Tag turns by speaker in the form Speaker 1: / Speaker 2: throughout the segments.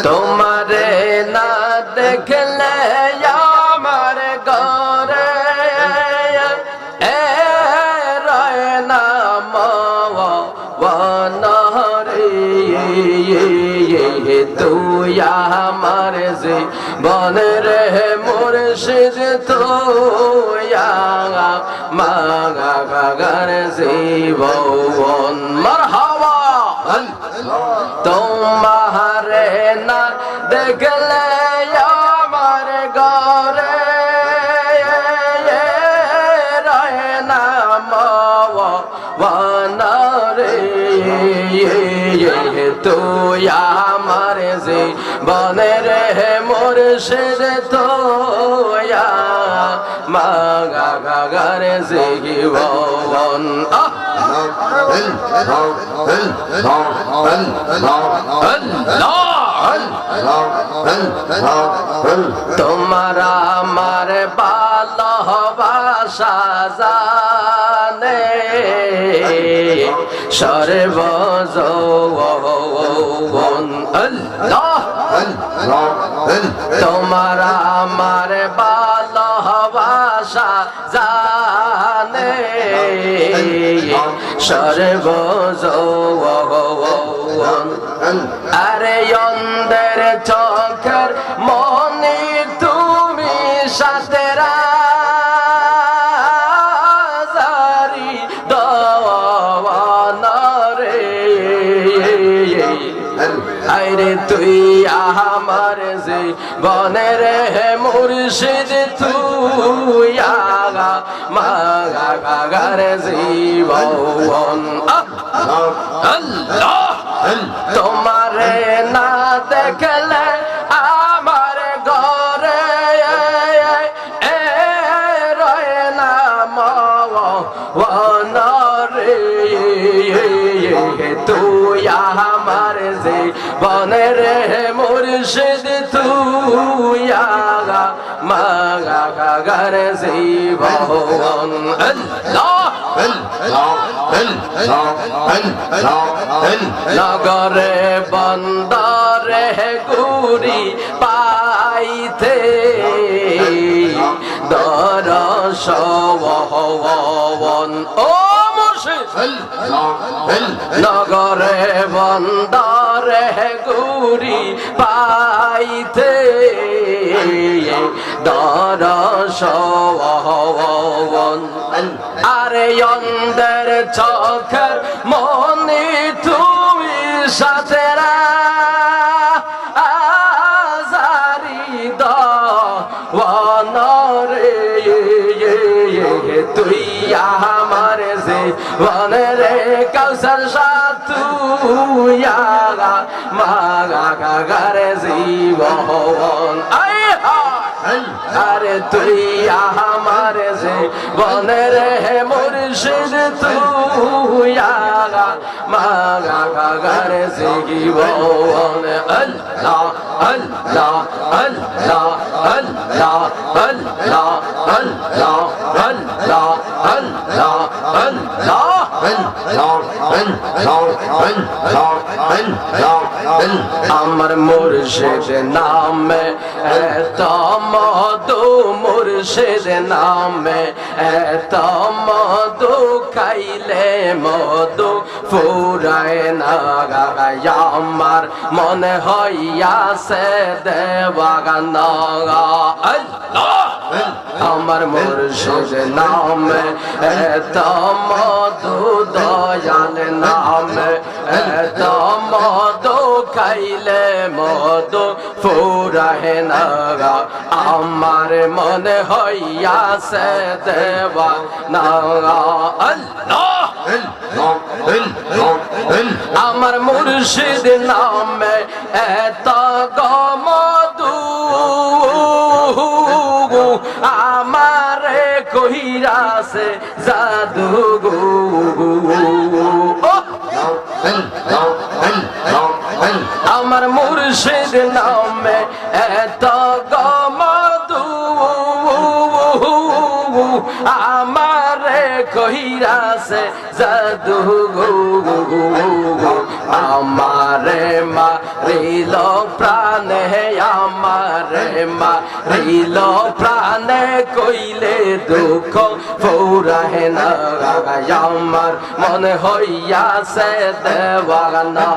Speaker 1: তোমারে না দেখলে আমার ঘরে রয় না মনরে তুই আমার জীবনের মুর্শিদ তুই মাগাগার জীবন মারহাবা তোমারে না দেখলে আমার ঘরে রয় না মনরে তুই আমার জীবনের মুর্শিদ তুই মাগাগার জীবন তোমার আমার ভালোবাসা জানে সর্বজৌবন আল্লাহ তোমার আমার ভালোবাসা জানে সর্বজৌবন আরে অন্ধের চোখের মনে তুমি সাথে রাজারি দওয়ানরে আরে তুই আমার জীবনের মুর্শিদ তুই মাগাগার জীবন আল্লাহ তোমারে না দেখলে আমার ঘরে রয় না মনরে তুই আমার জীবনের মুর্শিদ তুই মাগাগার জীবন আল্লাহ নগরে বন্দরে গুরি পাইতে দরশন ও মুর্শিদ নগরে বন্দরে গুরি পাইতে দরশন আরে অন্ধের চোখের মনে তুমি সাথে রাজারি দওয়ানরে তুই আমার জীবনের কৌশল তুই মাগাগার জীবন আরে তুই আমার জীবনের মুর্শিদ তুই মাগাগার জীবন আল্লাহ আল্লাহ আল্লাহ আল্লাহ আল্লাহ আল্লাহ আল্লাহ আল্লাহ আল্লাহ আমার মুর্শিদ নামে এত মধু মুর্শিদ নামে এত মধু খাইলে মধু ফুরায় না আমার মনে হইয়াছে দেবাগান আল্লাহ আমার মুর্শিদ নামে এত মধু দয়াল নামে এত মধু খাইলে মধু ফুরায় না আমার মনে হইয়াছে দেবাগান আল্লাহ আমার মুর্শিদ নামে এত গমধু আমারে কহিরাছে জাদু গো আমার মুর্শিদ নামে এত গমধু আমারে কহিরাছে জাদু গো আমারে মারিল প্রাণে আমারে মারিল প্রাণে কইলে দুঃখ ফুরাহে না আমার মনে হইয়াছে দেওয়ানা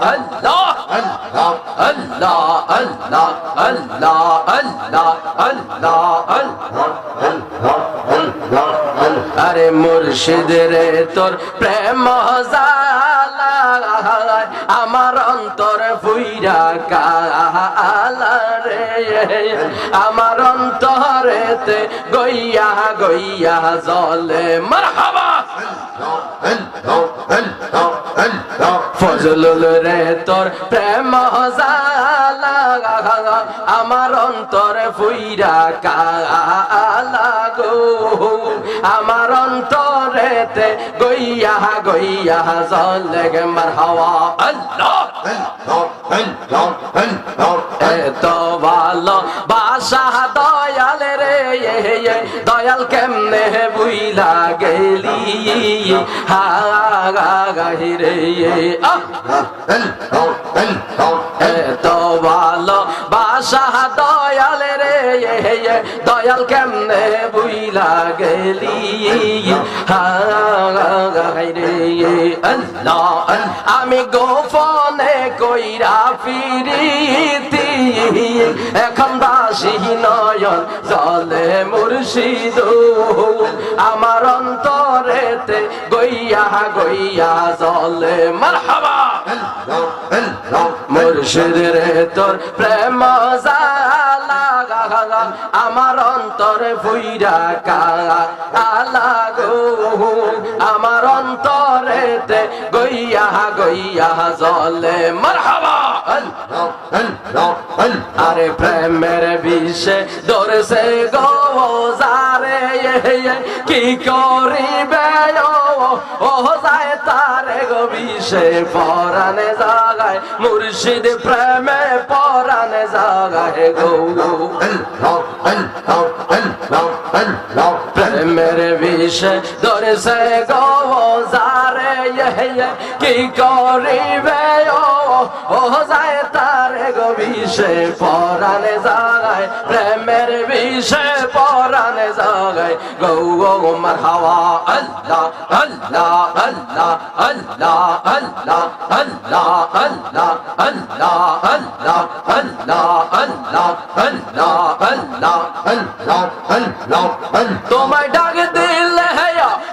Speaker 1: আল্লাহ আল্লাহ আল্লাহ আল্লাহ আল্লাহ আল্লাহ আল্লাহ আল্লাহ আরে মুর্শিদ রে তোর প্রেম জালা আমার অন্তর ফুইরা কালা রে আমার অন্তরেতে গইয়া গইয়া জলে মারহাবা ফজলুল রে তোর প্রেম জালা আমার অন্তর ফুইরা কালা গো আমার অন্তরেতে গইয়া গইয়া জলে মারহাবা আল্লাহ এত ভালো বাসা দয়াল রে দয়াল কেমনে বুইলা গেলি হাগাহি রে এত ভালো বাসা দয়াল রে দয়াল কেমনে বুইলা গেলি হাগাহি রে আল্লাহ আমি গোপনে কইরা ফিরিতি এখন দাসী নয়ন জলে মুর্শিদ আমার অন্তরেতে গইয়া গইয়া জলে মারহাবা মুর্শিদ রে তোর প্রেম জালা আমার অন্তরে ফুইরা কালা গো আমার অন্তরেতে গইয়া গইয়া জলে মারহাবা আরে প্রেমের বিষে ধরছে গো যারে কি করিবে ও যায় তারে গো বিষে পরানে জাগায় মুর্শিদ প্রেমে পরানে জাগায় গো প্রেমের বিষে ধরছে গো যারে কি করিবে ও যায় তারে গো বিষে পরানে জাগায় প্রেমের বিষে পরানে জাগায় গো গো মারহাবা আল্লাহ আল্লাহ আল্লাহ আল্লাহ আল্লাহ আল্লাহ আল্লাহ আল্লাহ আল্লাহ আল্লাহ আল্লাহ আল্লাহ আল্লাহ আল্লাহ আল্লাহ তোমায় ডাক দিলে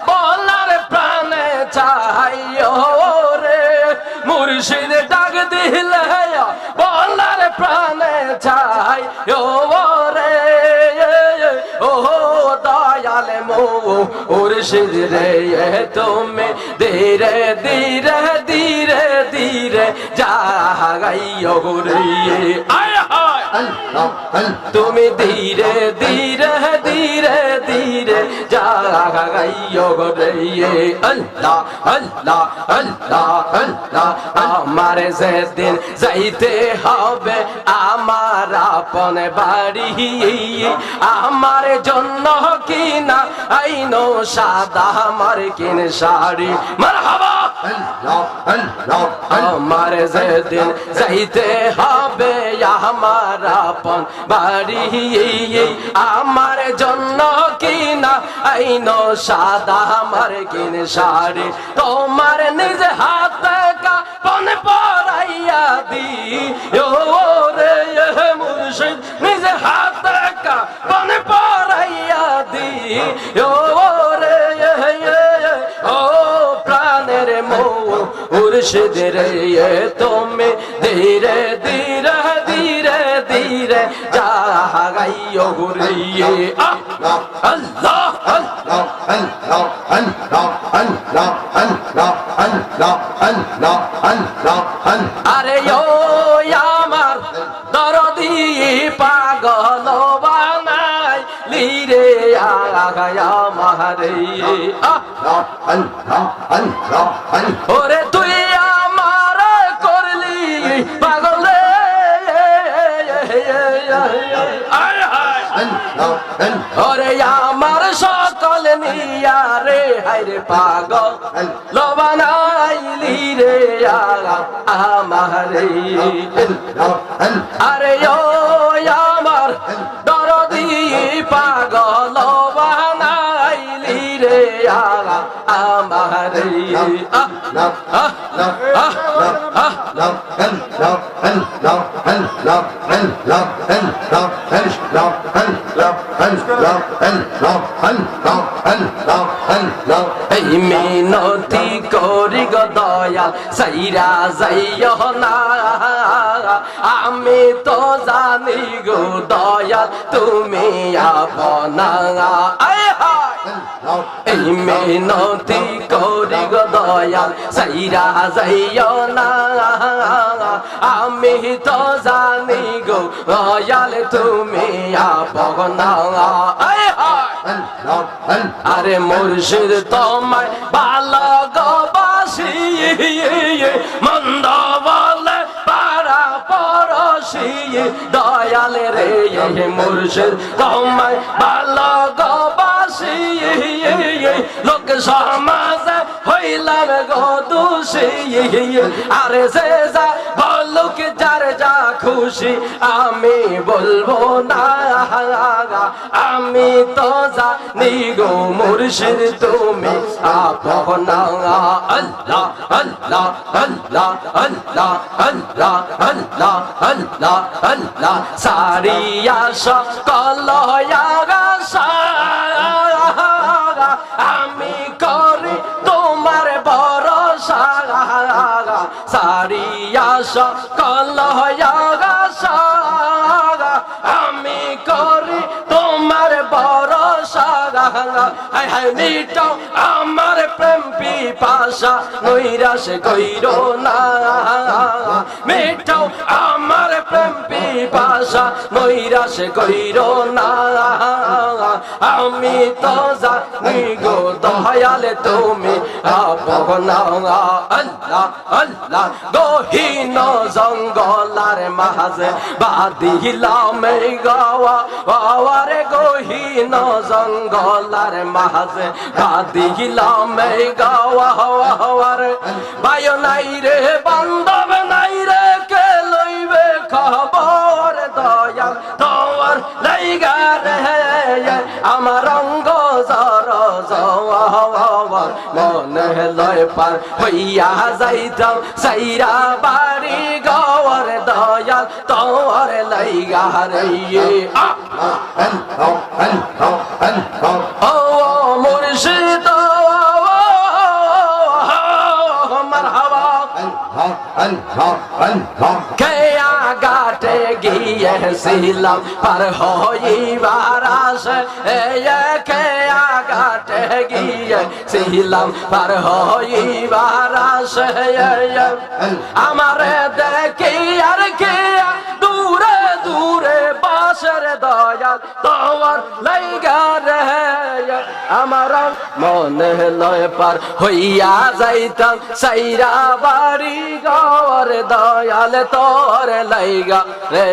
Speaker 1: বলার প্রাণে চাইও রে মুর্শিদ ডাক দিলে বলার প্রাণে চাইও রে ও দয়াল মুর্শিদ রে তুমি ধীরে ধীরে ধীরে ধীরে জাগাইও রে আয় হায় তুমি ধীরে ধীরে ধীরে ধীরে জাগাইও রে আল্লাহ আল্লাহ আল্লাহ আল্লাহ আমার যেদিন যাইতে হবে আমার আপন বাড়ি আমার জন্য কিনা আইনো সাদা আমার কিন শাড়ি মারহাবা আমার যেদিন যাইতে হবে আমার আপন বাড়ি আমার জন্য কিনা আইনো সাদা আমার কিন শাড়ি তোমার নিজ হাতে কাপন পরাইয়া দি ও রে মুর্শিদ নিজ হাতে কাপন পরাইয়া দি ও রে ও প্রাণের মুর্শিদ রে তুমি ধীরে ধীরে ধীরে ধীরে জাগাইও রে আল্লাহ আল্লাহ আল্লাহ আল্লাহ আল্লাহ আল্লাহ আল্লাহ আল্লাহ আল্লাহ আরে ও আমার দরদি পাগল বানাই লিরে আগায়া মারে ওরে তুই আমার করলি পাগল ওরে আমার সকল নিয়া রে হায়রে পাগল লবানাইলি রে আমারে আরে ও আমার দরদি পাগল বানাইলি রে আমারে এই মিনতি করি গো দয়াল সাইরা যাইও না আমি তো জানি গো দয়াল তুমি আপনা এই মিনতি করি গো দয়াল সাইরা যাইও না আমি তো জানি গো দয়াল তুমি আপনা আরে মুর্শিদ তোমায় ভালো গো বাসি মন্দ বলে পারা পড়শি দয়াল রে মুর্শিদ তোমায় ভালো গো বাসি লোক সমাজে হইলাম গো দোষী আরে সে যা বলুক যার যা খুশি আমি বলবো না আমি তো জানি গো মুর্শিদ তুমি আপনা আল্লাহ আল্লাহ আল্লাহ আল্লাহ আল্লাহ আল্লাহ আল্লাহ আল্লাহ সারিয়া সকল আমি করি তোমার ভরসা সারিয়া সকল আমি করি তোমার ভরসা হায় হায় মিটাও আমার প্রেম পিপাসা নৈরাশ কইরো না মিটাও আমার প্রেম পিপাসা নৈরাশ কইরো না আমি তো জানি গো দয়াল তুমি আপনা আল্লাহ আল্লাহ গহীন জঙ্গলার মাঝে বাঁধিলাম গাওয়া বাবারে গহীন জঙ্গলার মাঝে বাঁধিলাম গাওয়া রে ভাই নাই রে বান্ধব নাই রে কে লইবে খবর দয়াল তোমার লাইগা রে আমার অঙ্গ জর জওয়ার মনে লয় পার হইয়া যাইতাম সাইরা বাড়ি গওয়ার দয়াল তোর লাইগা রে ও মুর্শিদ মারহাবা কেয়া গাটে গিয়েছিলাম পার হইবার আসে কেয়া গাটে গিয়েছিলাম পার হইবার আসে আমারে দেখি আর কেয়া দূরে দূরে বাসের দয়াল তোমার লাইগা রে আমার মনে লয় পার হইয়া যাইতাম সাইরা বাড়ি গওয়ার দয়াল তোর লাইগা রে